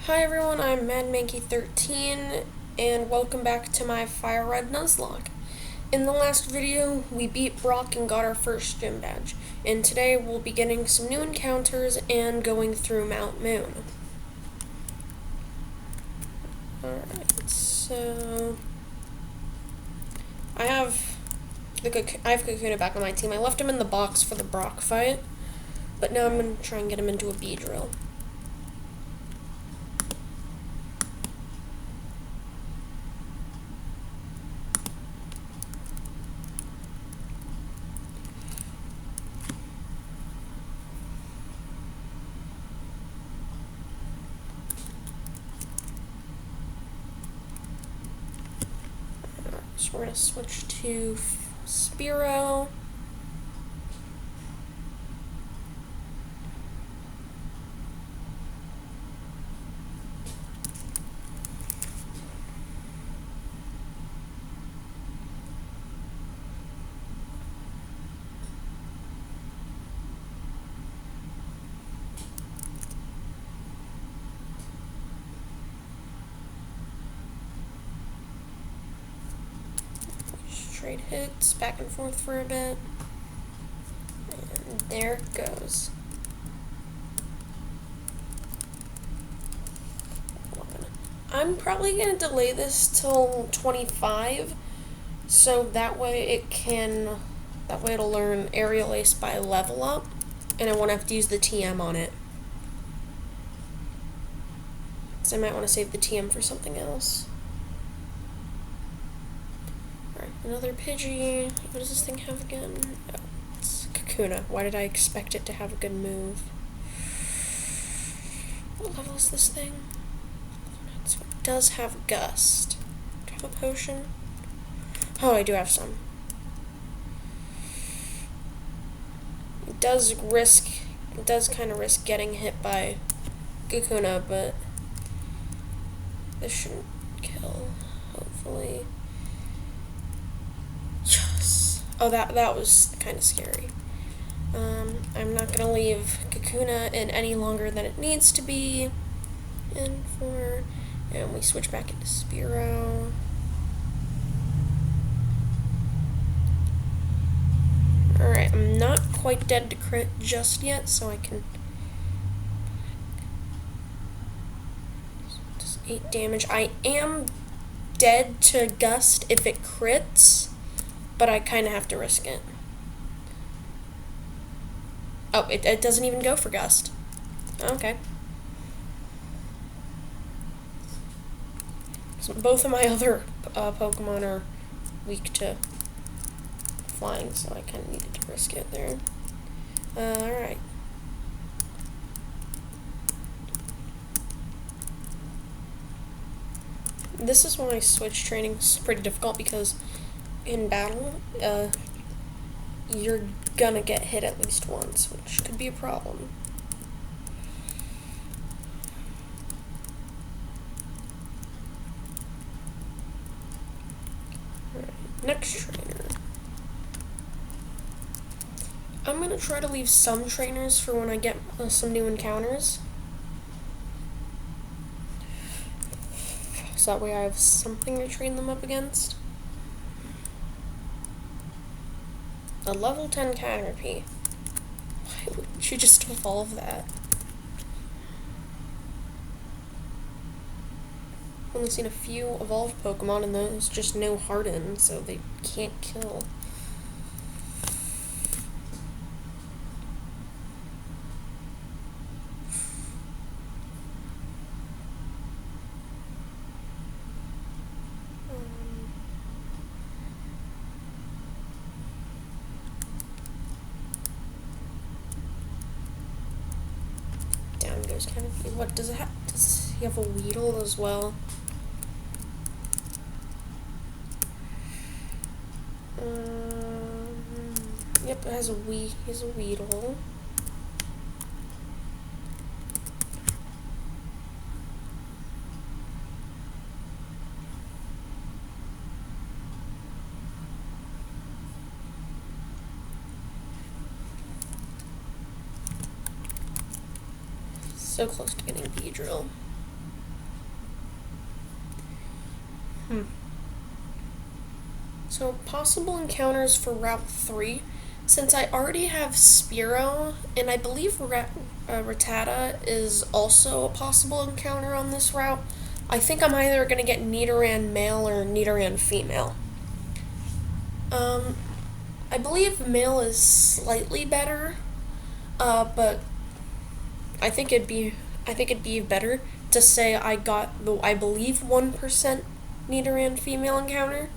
Hi everyone, I'm MadMankey13, and welcome back to my Fire Red Nuzlocke. In the last video, we beat Brock and got our first gym badge, and today we'll be getting some new encounters and going through Mount Moon. Alright, so I have Kakuna back on my team. I left him in the box for the Brock fight, but now I'm going to try and get him into a B drill. So we're going to switch to Spearow. Trade hits back and forth for a bit, and there it goes. I'm probably gonna delay this till 25, so that way it'll learn Aerial Ace by level up, and I won't have to use the TM on it. So I might want to save the TM for something else. Another Pidgey. What does this thing have again? Oh, it's Kakuna. Why did I expect it to have a good move? What level is this thing? So it does have Gust. Do I have a potion? Oh, I do have some. It does kind of risk getting hit by Kakuna, but this shouldn't kill, hopefully. Oh, that was kind of scary. I'm not going to leave Kakuna in any longer than it needs to be. And we switch back into Spearow. Alright, I'm not quite dead to crit just yet, so I can... Just 8 damage. I am dead to Gust if it crits, but I kind of have to risk it. Oh, it doesn't even go for Gust. Okay. So both of my other Pokemon are weak to flying, so I kind of needed to risk it there. Alright. This is why switch training is pretty difficult, because in battle, you're gonna get hit at least once, which could be a problem. Alright, next trainer. I'm gonna try to leave some trainers for when I get some new encounters. So that way I have something to train them up against. A level 10 Caterpie. Why wouldn't you just evolve that? I've only seen a few evolved Pokemon, and there's just no Harden, so they can't kill. Goes kind of. What does it have? Does he have a Weedle as well? Yep, it has he has a Weedle. So close to getting Beedrill. So, possible encounters for Route 3. Since I already have Spearow, and I believe Rattata is also a possible encounter on this route, I think I'm either going to get Nidoran male or Nidoran female. I believe male is slightly better, but I think it'd be better to say I got the, I believe, 1% Nidoran female encounter.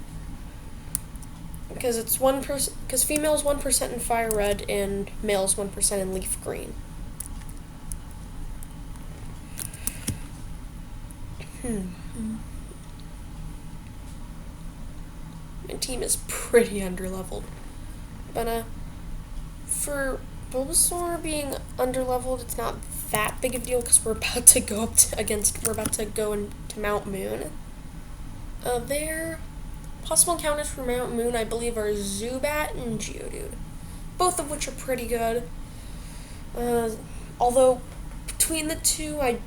Because it's 1%, because female is 1% in Fire Red and male is 1% in Leaf Green. My team is pretty underleveled. But, for Bulbasaur being underleveled, it's not that big of a deal because we're about to go into Mount Moon. There, possible encounters for Mount Moon, I believe, are Zubat and Geodude, both of which are pretty good. Although, between the two, I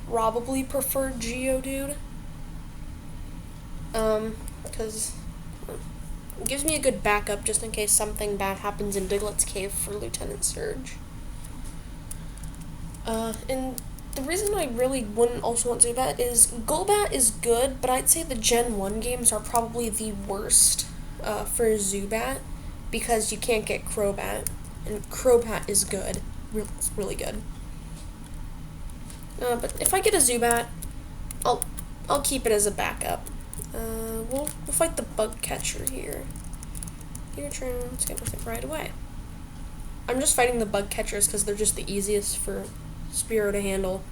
probably prefer Geodude. Because it gives me a good backup just in case something bad happens in Diglett's Cave for Lieutenant Surge. And the reason I really wouldn't also want Zubat is Golbat is good, but I'd say the Gen 1 games are probably the worst for Zubat because you can't get Crobat, and Crobat is good. It's really good. But if I get a Zubat, I'll keep it as a backup. We'll fight the bug catcher here. Your turn, let's get with it right away. I'm just fighting the bug catchers because they're just the easiest for Spearow to handle.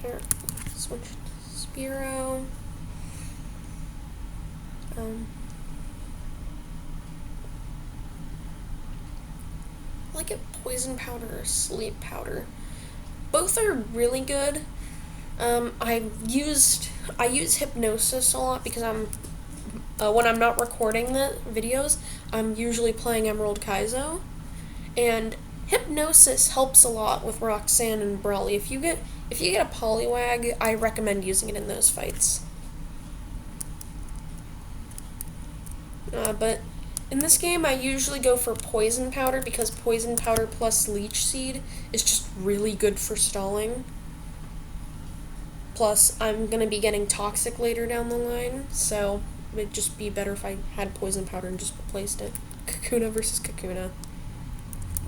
There, switch to Spearow. I like it Poison Powder or Sleep Powder. Both are really good. I use Hypnosis a lot because when I'm not recording the videos, I'm usually playing Emerald Kaizo, and Hypnosis helps a lot with Roxanne and Brawly. If you get a Poliwag, I recommend using it in those fights. But in this game, I usually go for Poison Powder because Poison Powder plus Leech Seed is just really good for stalling. Plus, I'm going to be getting Toxic later down the line, so it'd just be better if I had Poison Powder and just replaced it. Kakuna versus Kakuna.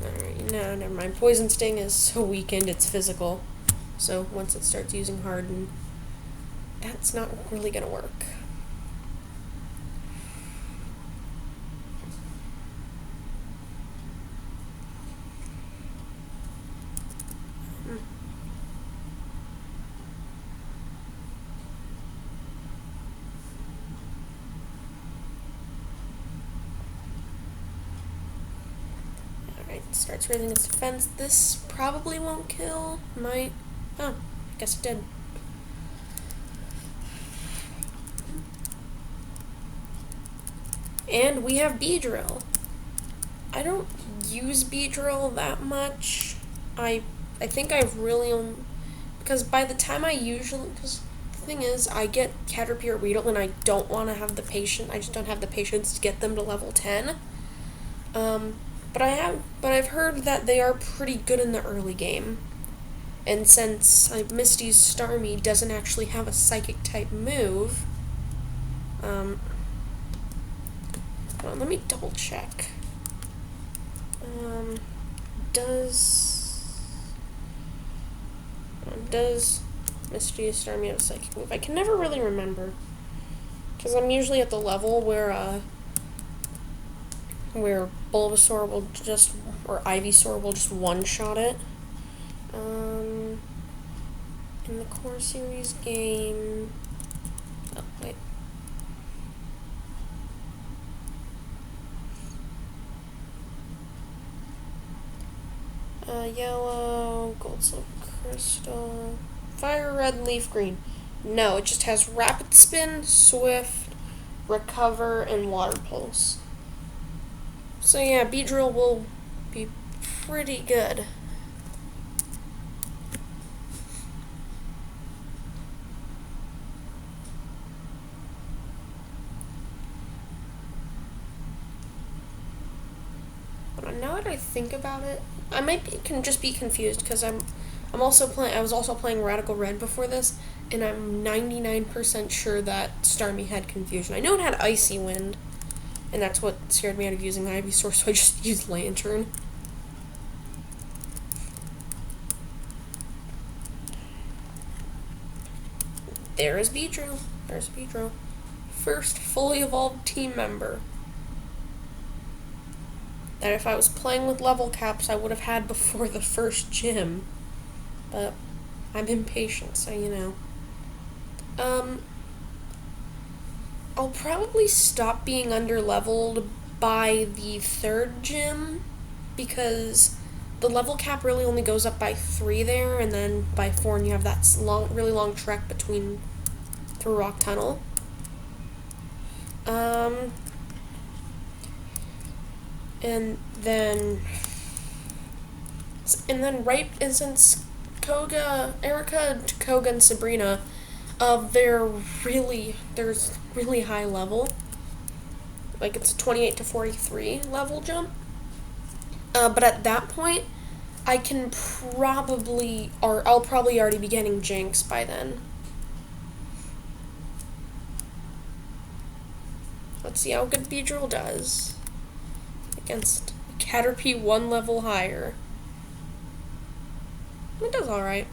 Alright, no, never mind. Poison Sting is so weakened, it's physical. So once it starts using Harden, that's not really going to work. Starts raising its defense. This probably won't kill. Might. Oh, guess it did. And we have Beedrill. I don't use Beedrill that much. I think I've really because by the time because the thing is, I get Caterpie or Weedle and I don't want to have the patience. I just don't have the patience to get them to level 10. But I've heard that they are pretty good in the early game. And since Misty's Starmie doesn't actually have a Psychic type move, well, let me double check. Does Misty's Starmie have a Psychic move? I can never really remember, because I'm usually at the level where Bulbasaur will just, or Ivysaur will just one-shot it. In the core series game, oh, wait. Yellow, Gold, Silver, Crystal, Fire Red, Leaf Green. No, it just has Rapid Spin, Swift, Recover, and Water Pulse. So yeah, Beedrill will be pretty good. But now that I think about it, I might can just be confused because I'm also playing. I was also playing Radical Red before this, and I'm 99% sure that Starmie had confusion. I know it had Icy Wind, and that's what scared me out of using the Ivysaur, so I just used Lantern. There is Beedrill. There's Beedrill. First fully evolved team member. That if I was playing with level caps, I would have had before the first gym. But I'm impatient, so you know. I'll probably stop being underleveled by the third gym because the level cap really only goes up by 3 there, and then by 4, and you have that really long trek through Rock Tunnel. And right, and since Erica, Koga, and Sabrina, there's really high level. Like, it's a 28 to 43 level jump. But at that point, I'll probably already be getting Jinx by then. Let's see how good Beedrill does against Caterpie 1 level higher. It does alright.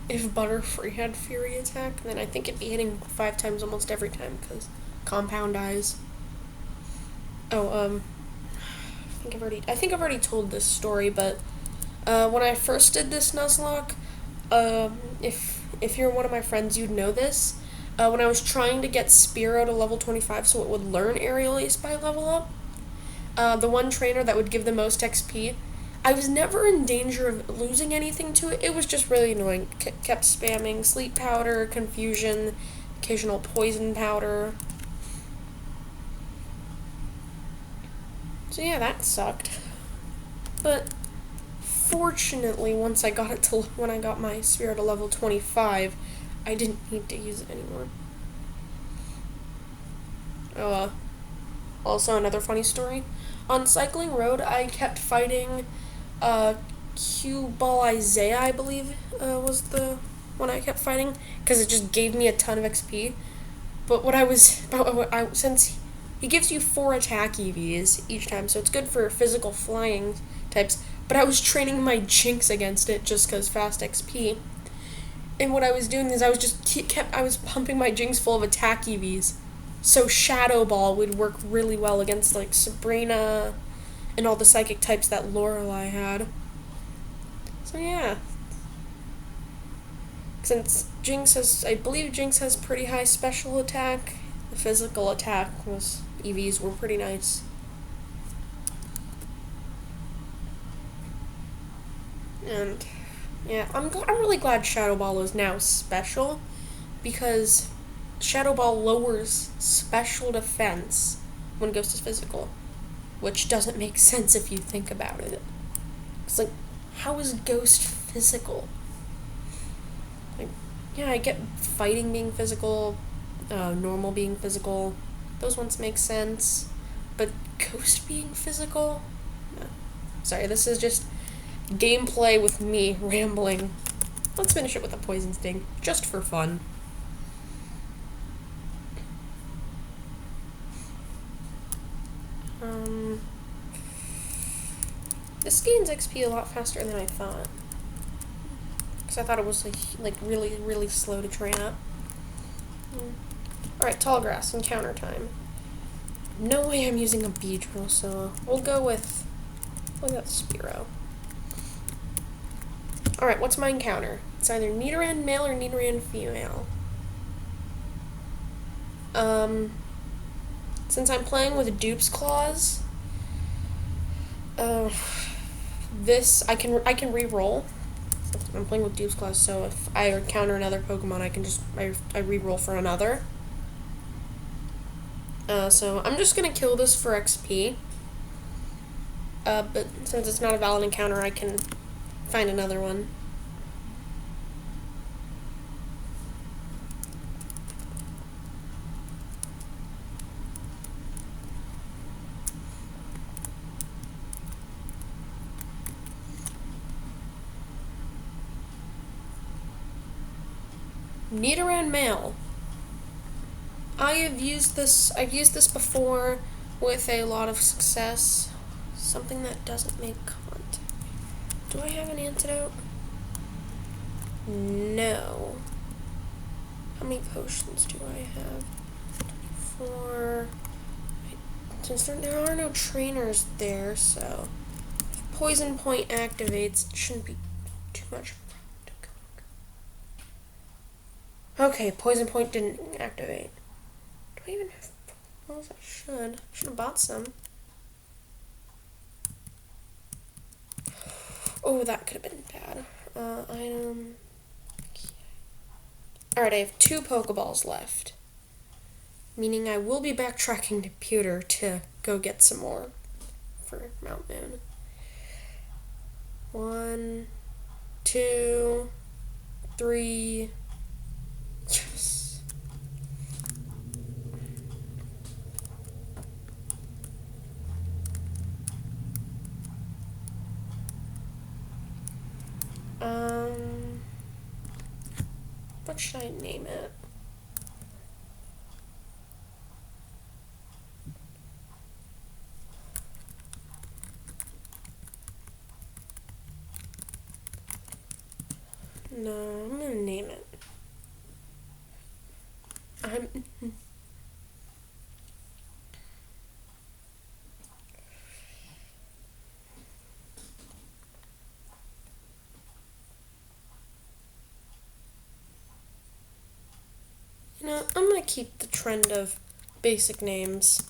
If Butterfree had Fury Attack, then I think it'd be hitting 5 times almost every time, because Compound Eyes. Oh, I think I've already told this story, but when I first did this Nuzlocke, if you're one of my friends, you'd know this. When I was trying to get Spearow to level 25 so it would learn Aerial Ace by level up, the one trainer that would give the most XP, I was never in danger of losing anything to it. It was just really annoying. Kept spamming Sleep Powder, Confusion, occasional Poison Powder. So yeah, that sucked. But fortunately, when I got my Spearow to level 25, I didn't need to use it anymore. Also another funny story. On Cycling Road, I kept fighting Cue Ball Isaiah, I believe, was the one I kept fighting, because it just gave me a ton of XP. But since he gives you 4 attack EVs each time, so it's good for physical flying types, but I was training my Jinx against it just because fast XP. And what I was doing is I was pumping my Jinx full of attack EVs. So Shadow Ball would work really well against, like, Sabrina and all the psychic types that Lorelei had. So yeah. Since I believe Jinx has pretty high special attack, the physical attack EVs were pretty nice. And yeah, I'm really glad Shadow Ball is now special, because Shadow Ball lowers special defense when Ghost is physical, which doesn't make sense if you think about it. It's like, how is Ghost physical? Like, yeah, I get fighting being physical, normal being physical, those ones make sense, but Ghost being physical? No. Sorry, this is just gameplay with me rambling. Let's finish it with a Poison Sting, just for fun. This gains XP a lot faster than I thought, because I thought it was like really, really slow to train up. Alright, Tall Grass, encounter time. No way I'm using a Beedrill, so we'll go with Spearow. Alright, what's my encounter? It's either Nidoran male or Nidoran female. Since I'm playing with Dupe's Claws, this I can re-roll. I'm playing with Dupe's Claws, so if I encounter another Pokemon, I can just, I reroll for another. So I'm just gonna kill this for XP. But since it's not a valid encounter, I can find another one. Nidoran male. I've used this before with a lot of success. Something that doesn't make contact. Do I have an antidote? No. How many potions do I have? 24. Since there are no trainers there, so if Poison Point activates, it shouldn't be too much. Okay, Poison Point didn't activate. Do I even have Pokeballs? I should. I should have bought some. Oh, that could have been bad. Item. Alright, I have 2 Pokeballs left. Meaning I will be backtracking to Pewter to go get some more for Mount Moon. 1, 2, 3. Yes. What should I name it? No, I'm gonna name it. I'm gonna keep the trend of basic names.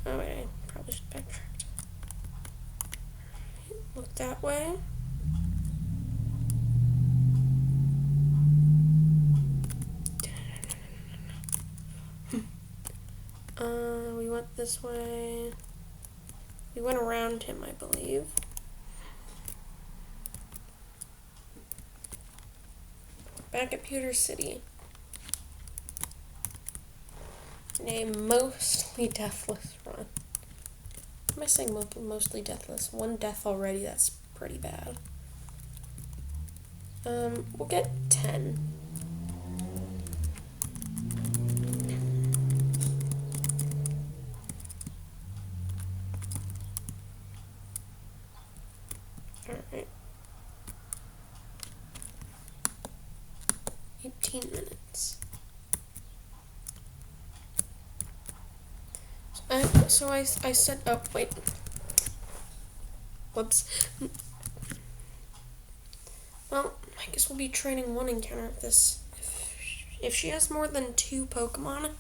Oh wait, I probably should backtrack. Look that way. We went this way. We went around him, I believe. Back at Pewter City. A mostly deathless run. Why am I saying mostly deathless? 1 death already, that's pretty bad. We'll get 10. Alright. 18 minutes. So I said, oh, wait. Whoops. Well, I guess we'll be training 1 encounter of this. If she has more than 2 Pokemon,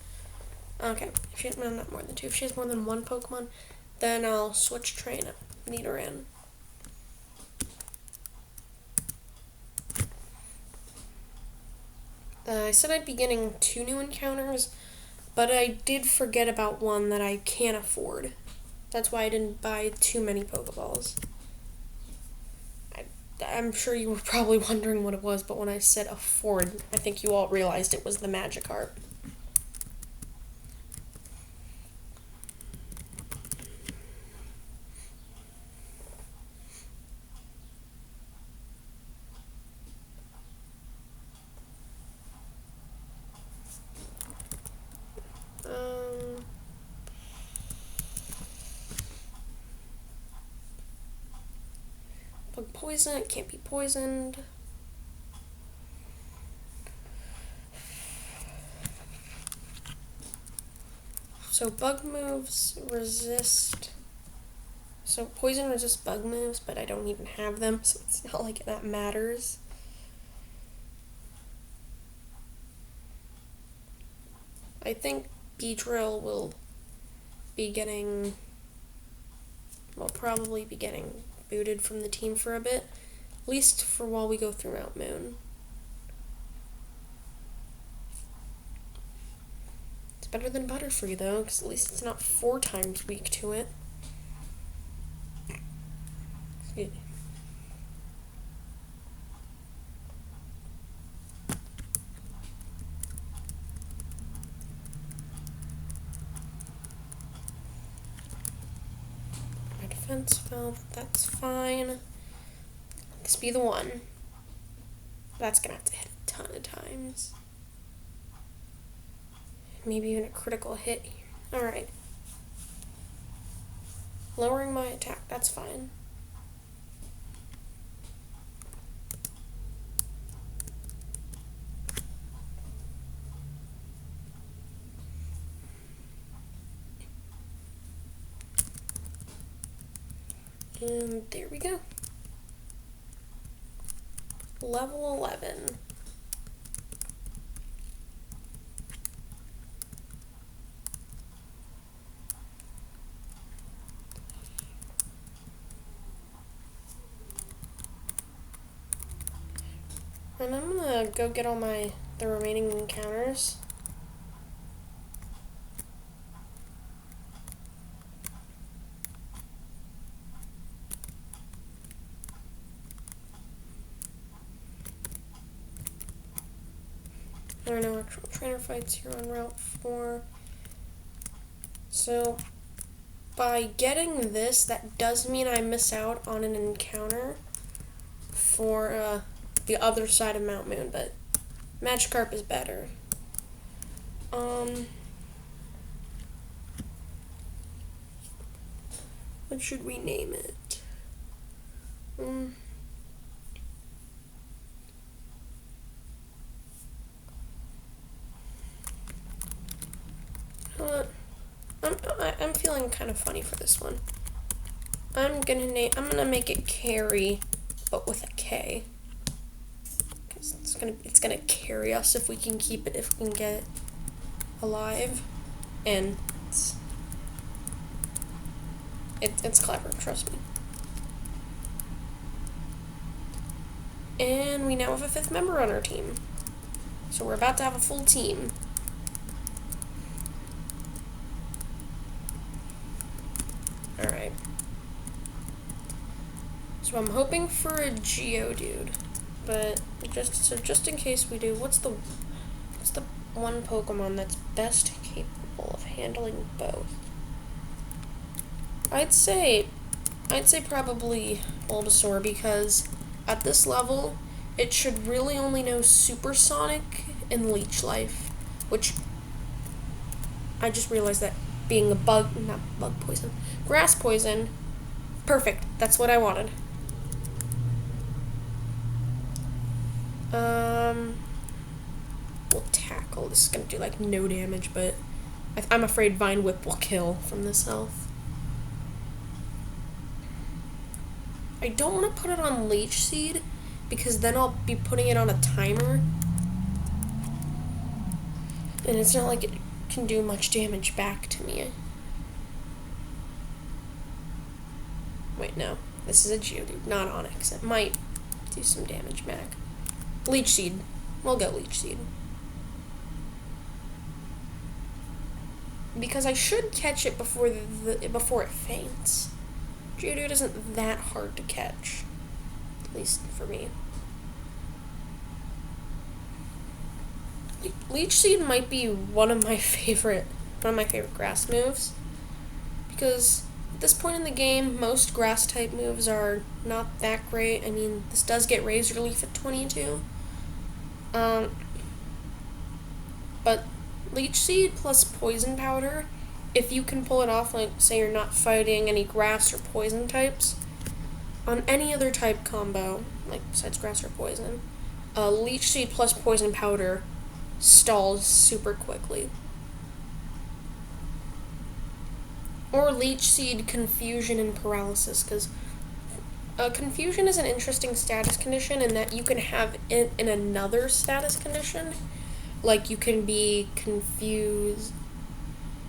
okay, if she has, well, not more than 2, if she has more than 1 Pokemon, then I'll switch train Nidoran. I said I'd be getting 2 new encounters, but I did forget about 1 that I can't afford. That's why I didn't buy too many Pokeballs. I'm sure you were probably wondering what it was, but when I said afford, I think you all realized it was the Magikarp. Bug poison, it can't be poisoned. So bug moves resist. So poison resists bug moves, but I don't even have them, so it's not like that matters. I think Beedrill will probably be getting booted from the team for a bit, at least for while we go through Mount Moon. It's better than Butterfree though, because at least it's not 4 times weak to it. Excuse me. My defense fell, that's fine. This be the one. That's gonna have to hit a ton of times. Maybe even a critical hit here. Alright. Lowering my attack, that's fine. And there we go. Level 11. And I'm gonna go get all the remaining encounters. There are no actual trainer fights here on Route 4. So, by getting this, that does mean I miss out on an encounter for the other side of Mount Moon, but Magikarp is better. What should we name it? I'm feeling kind of funny for this one. I'm gonna make it Carry, but with a K. Cause it's gonna carry us if we can keep it, if we can get it alive, and it's clever. Trust me. And we now have a 5th member on our team, so we're about to have a full team. Alright. So I'm hoping for a Geodude, but just in case we do, what's the one Pokemon that's best capable of handling both? I'd say probably Bulbasaur, because at this level it should really only know Supersonic and Leech Life, which I just realized that being a grass poison, perfect, that's what I wanted. We'll tackle, this is gonna do like no damage, but I'm afraid Vine Whip will kill from this health. I don't want to put it on Leech Seed, because then I'll be putting it on a timer, and it's not like it can do much damage back to me. Wait, no. This is a Geodude, not Onix. It might do some damage back. Leech Seed. We'll go Leech Seed. Because I should catch it before it faints. Geodude isn't that hard to catch. At least for me. Leech Seed might be one of my favorite grass moves, because at this point in the game, most grass type moves are not that great. I mean, this does get Razor Leaf at 22. But Leech Seed plus Poison Powder, if you can pull it off, like say you're not fighting any grass or poison types, on any other type combo, like besides grass or poison, Leech Seed plus Poison Powder stalls super quickly. Or Leech Seed, Confusion, and Paralysis, because Confusion is an interesting status condition in that you can have it in another status condition, Like, you can be confused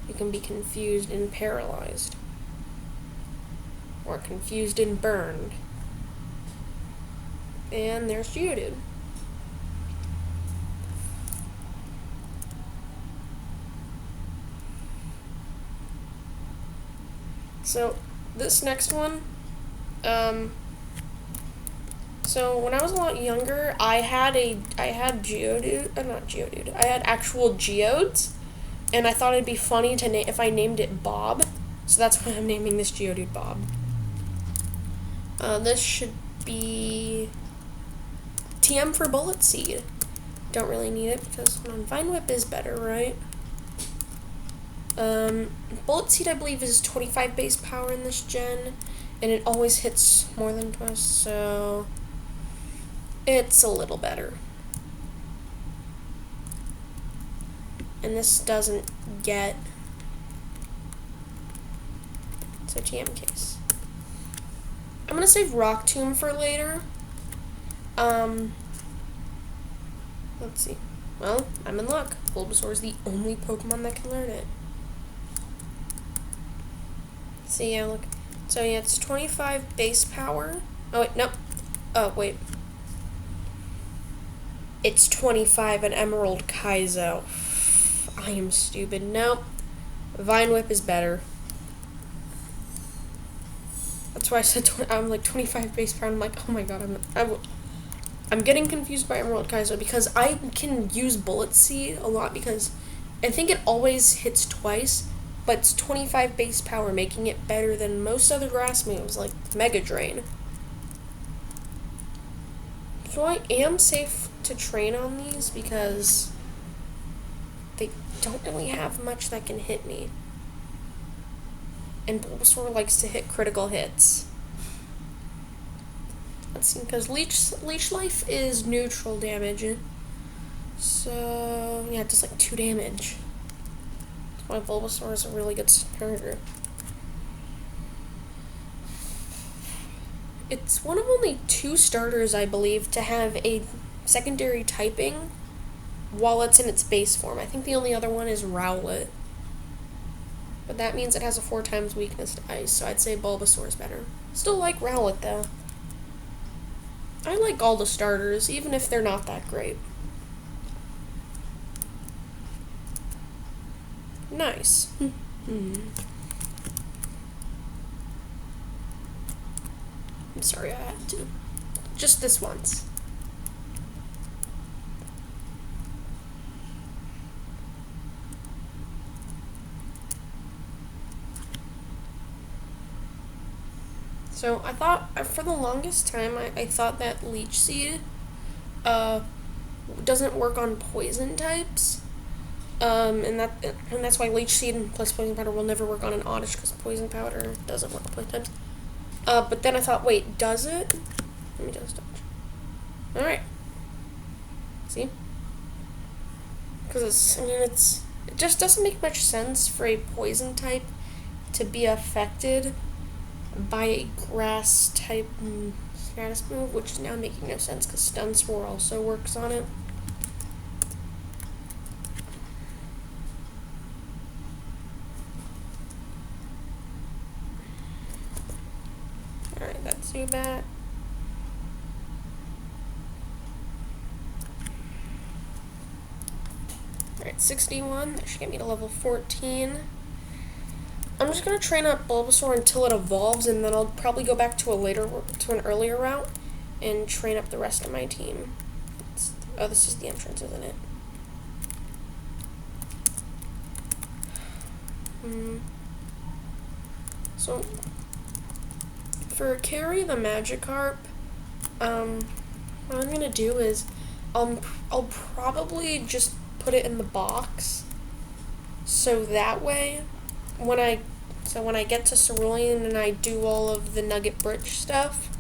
and paralyzed, or confused and burned. And there's Geodude. So this next one, so when I was a lot younger, I had Geodude, not Geodude, I had actual Geodes, and I thought it'd be funny to if I named it Bob, so that's why I'm naming this Geodude Bob. This should be TM for Bullet Seed. Don't really need it because Vine Whip is better, right? Bullet Seed, I believe, is 25 base power in this gen, and it always hits more than twice, so it's a little better. And this doesn't get, so TM case. I'm gonna save Rock Tomb for later. Let's see. Well, I'm in luck. Bulbasaur is the only Pokemon that can learn it. See, yeah, look. So yeah, it's 25 base power. Oh wait, nope. Oh wait. It's 25 an Emerald Kaizo. I am stupid. Nope. Vine Whip is better. That's why I said I'm like 25 base power. I'm like, oh my god, I'm getting confused by Emerald Kaizo because I can use Bullet Seed a lot because I think it always hits twice, but it's 25 base power, making it better than most other grass moves like Mega Drain. So I am safe to train on these because they don't really have much that can hit me. And Bulbasaur likes to hit critical hits. Let's see, because Leech Life is neutral damage. So, yeah, it does like 2 damage. That's why Bulbasaur is a really good starter. It's one of only 2 starters, I believe, to have a secondary typing while it's in its base form. I think the only other one is Rowlet. But that means it has a 4 times weakness to ice, so I'd say Bulbasaur is better. Still like Rowlet, though. I like all the starters, even if they're not that great. Nice. I'm sorry I had to. Just this once. So I thought, for the longest time, I thought that Leech Seed doesn't work on poison types, and that's why Leech Seed plus Poison Powder will never work on an Oddish because Poison Powder doesn't work on poison types. But then I thought, wait, does it? Let me just touch. All right. See? Because it just doesn't make much sense for a poison type to be affected by a grass type status move, which is now making no sense because Stun Spore also works on it. Alright, that's Zubat. Alright, 61. That should get me to level 14. I'm just gonna train up Bulbasaur until it evolves, and then I'll probably go back to an earlier route and train up the rest of my team. Oh, this is the entrance, isn't it? So for carry the Magikarp, what I'm gonna do is I'll probably just put it in the box, so that way when I get to Cerulean and I do all of the Nugget Bridge stuff,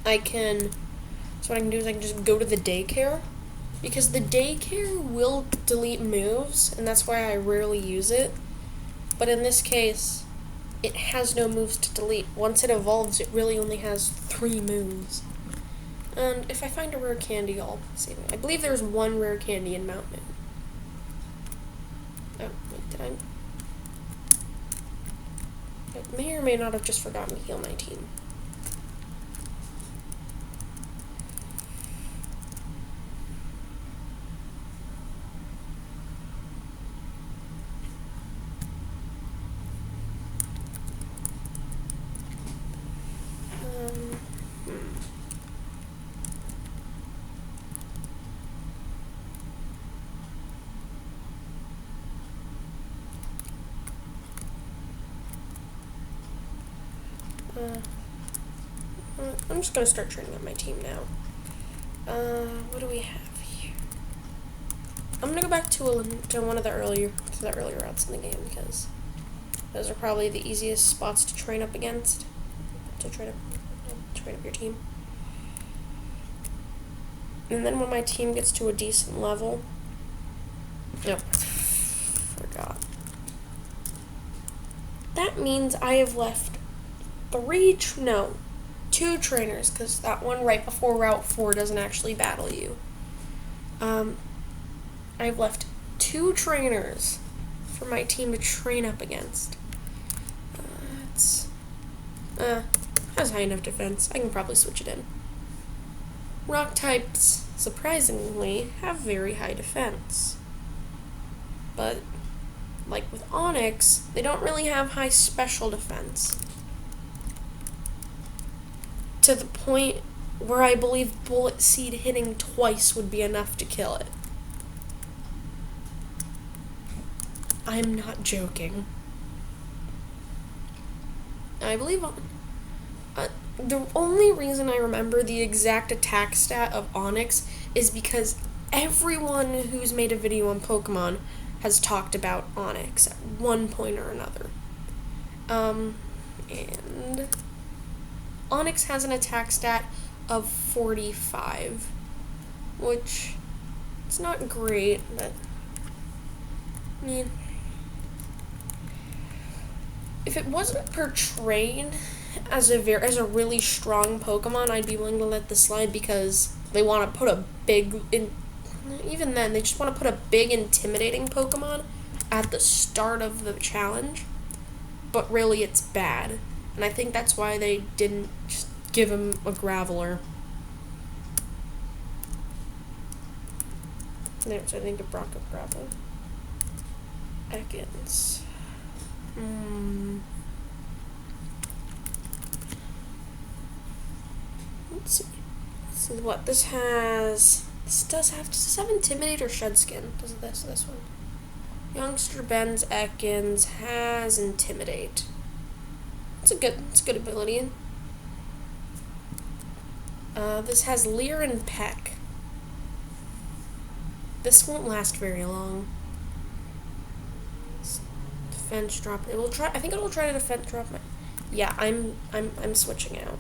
what I can do is I can just go to the daycare, because the daycare will delete moves, and that's why I rarely use it. But in this case, it has no moves to delete. Once it evolves, it really only has 3 moves. And if I find a rare candy, I'll save it. I believe there's one rare candy in Mountain. Oh, wait, did I may or may not have just forgotten to heal my team. I'm just gonna start training up my team now. What do we have here? I'm gonna go back to one of the earlier routes in the game because those are probably the easiest spots to train up against. To train up your team. And then when my team gets to a decent level, forgot. That means I have left 2 trainers, because that one right before Route 4 doesn't actually battle you. I've left 2 trainers for my team to train up against. Has high enough defense. I can probably switch it in. Rock types, surprisingly, have very high defense. But, like with Onyx, they don't really have high special defense. To the point where I believe Bullet Seed hitting twice would be enough to kill it. I'm not joking. I believe the only reason I remember the exact attack stat of Onyx is because everyone who's made a video on Pokemon has talked about Onyx at one point or another. And Onyx has an attack stat of 45, which it's not great, but I mean, if it wasn't portrayed as a really strong Pokemon, I'd be willing to let this slide because they want to put a big, even then, they just want to put a big intimidating Pokemon at the start of the challenge, but really it's bad. And I think that's why they didn't just give him a Graveler. There's, I think, a Brock of Gravel. Ekans. Let's see. Let's see what this has. This does have Intimidate or Shed Skin? Does this one? Youngster Ben's Ekans has Intimidate. It's a good ability. This has Leer and Peck. This won't last very long. Defense drop. It will try. I think it will try to defense drop my. Yeah, I'm switching out.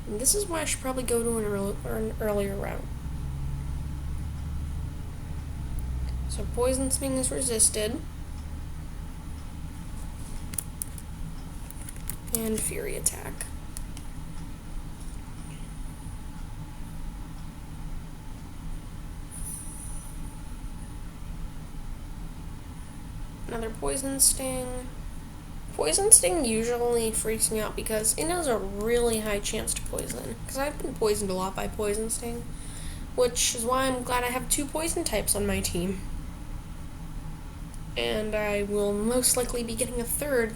And this is why I should probably go to an earlier route. So Poison Sting is resisted. And Fury Attack. Another Poison Sting. Poison Sting usually freaks me out because it has a really high chance to poison. Because I've been poisoned a lot by Poison Sting, which is why I'm glad I have 2 poison types on my team. And I will most likely be getting a 3rd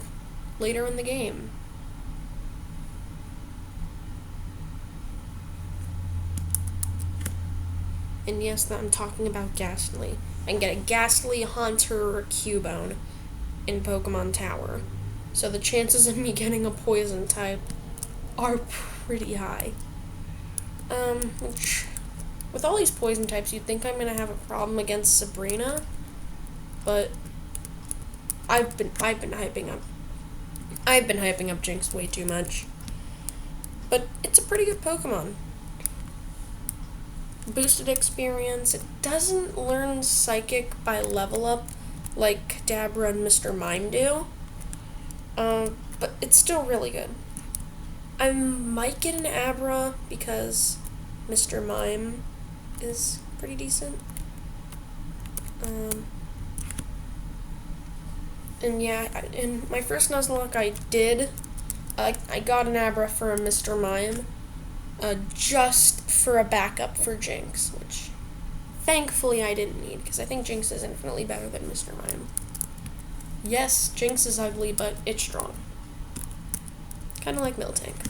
later in the game. And yes, I'm talking about Ghastly. I can get a Ghastly, Haunter, or a Cubone in Pokemon Tower. So the chances of me getting a poison type are pretty high. Which, with all these poison types, you'd think I'm gonna have a problem against Sabrina, but I've been hyping up Jinx way too much. But it's a pretty good Pokemon. Boosted experience. It doesn't learn Psychic by level up like Dabra and Mr. Mime do. But it's still really good. I might get an Abra because Mr. Mime is pretty decent. And yeah, in my first Nuzlocke I got an Abra for Mr. Mime, just for a backup for Jinx, which thankfully I didn't need, because I think Jinx is infinitely better than Mr. Mime. Yes, Jinx is ugly, but it's strong. Kinda like Miltank.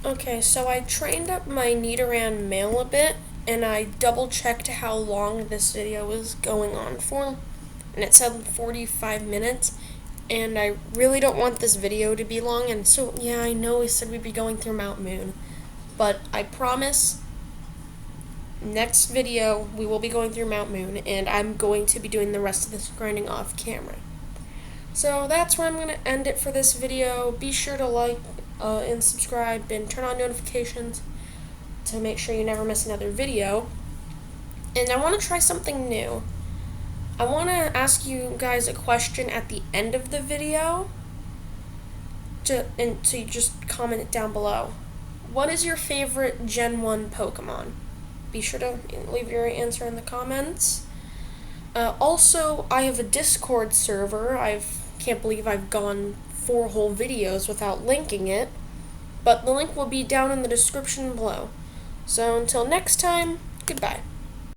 Okay, so I trained up my Nidoran male a bit, and I double checked how long this video was going on for, and it said 45 minutes, and I really don't want this video to be long, and so, yeah, I know we said we'd be going through Mount Moon, but I promise, next video, we will be going through Mount Moon, and I'm going to be doing the rest of this grinding off camera. So that's where I'm going to end it for this video. Be sure to like and subscribe and turn on notifications to make sure you never miss another video. And I want to try something new. I want to ask you guys a question at the end of the video, so you just comment it down below. What is your favorite Gen 1 Pokemon? Be sure to leave your answer in the comments. Also, I have a Discord server. I can't believe I've gone 4 whole videos without linking it, but the link will be down in the description below. So until next time, goodbye.